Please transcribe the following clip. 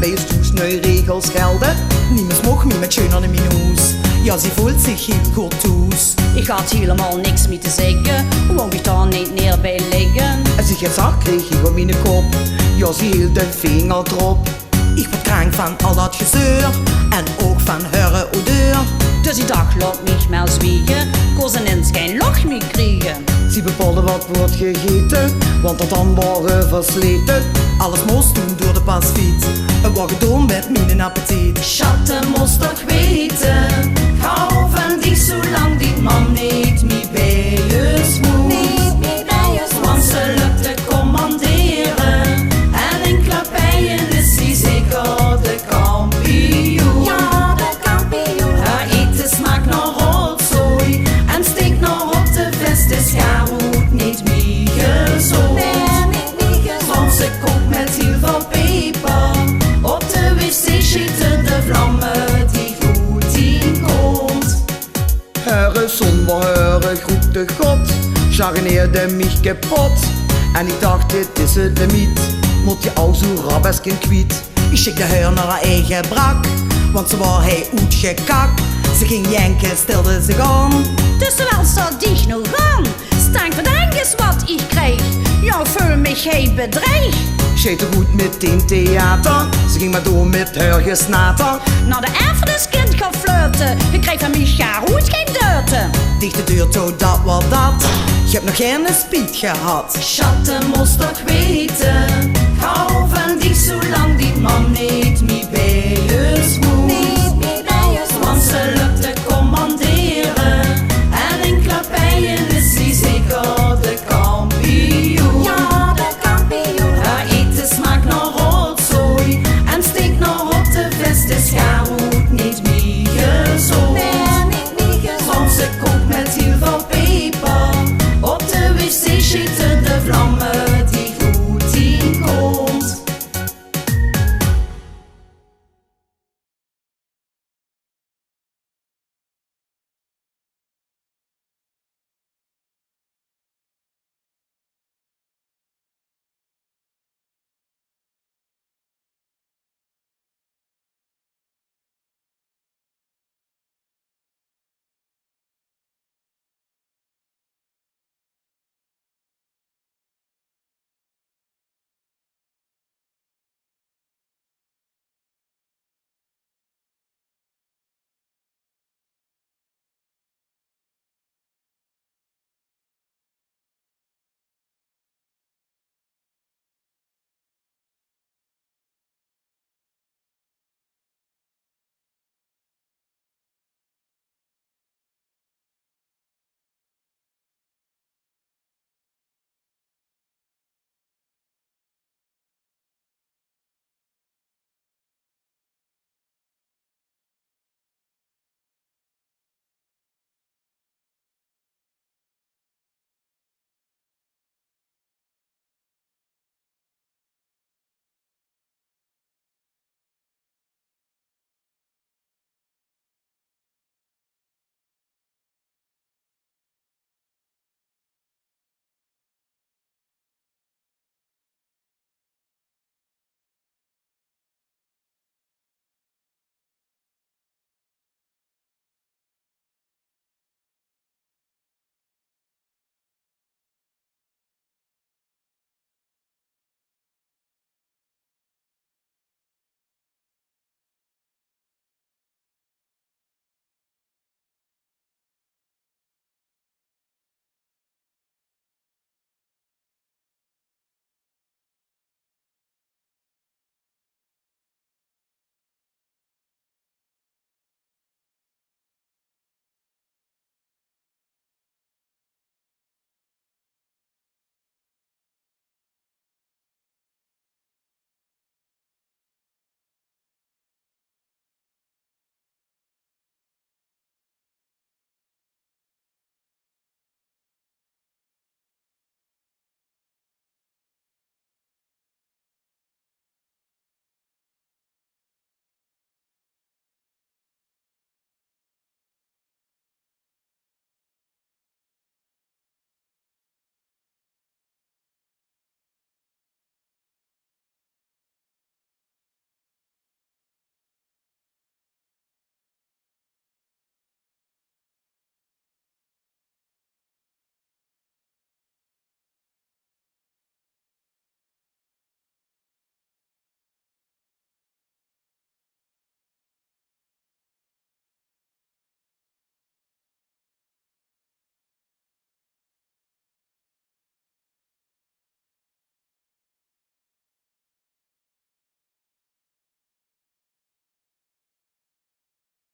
bij je stoes nieuwe regels gelden. Niemand mag meer met schön aan de minoes. Ja, ze voelt zich heel goed thuis. Ik had helemaal niks meer te zeggen, wou ik daar niet neer bij liggen. Als ik geen zag kreeg ik op mijn kop. Ja, ze hield de vinger erop. Ik word krank van al dat gezeur en ook van haar odeur. Dus ik dacht, laat mich maar zwiegen, kozen in geen lach meer kriegen. Ze bepaalde wat wordt gegeten, want dat dan waren versleten. Alles moest doen door de pasfiets, en wat gedaan werd mijn appetiet. Schatte moest toch weten, hou van die zolang die man niet meer bij je moet. Want ze lukt te commanderen, en in klappijen is hij zeker de kampioen. Ja, de kampioen. Haar eten smaakt naar rotzooi, en stinkt naar op de vest, is haar goed niet meer gezond. Nee, niet gezond. Want ze kookt met heel veel peper, op de wc schieten de vlammen die goed in komt. Herre zonder herre groette God, charneerde mich kapot. En ik dacht, dit is het limiet, moet je al zo rap als kind kwiet. Ik schikte haar naar haar eigen brak, want ze was hij uitgekakt. Ze ging janken, stelde zich aan. Dus wel zat dich nog aan, stank bedenk eens wat ik kreeg. Ja, voel mich geen bedreig. Scheette goed meteen theater, ze ging maar door met haar gesnater. Na de erfeniskind gaan flirten, ik kreeg van mich haar goed geen deurten. Dicht de deur toe, dat was dat. Je hebt nog geen spiet gehad. Schatte moest toch weten, hou van die zolang die man niet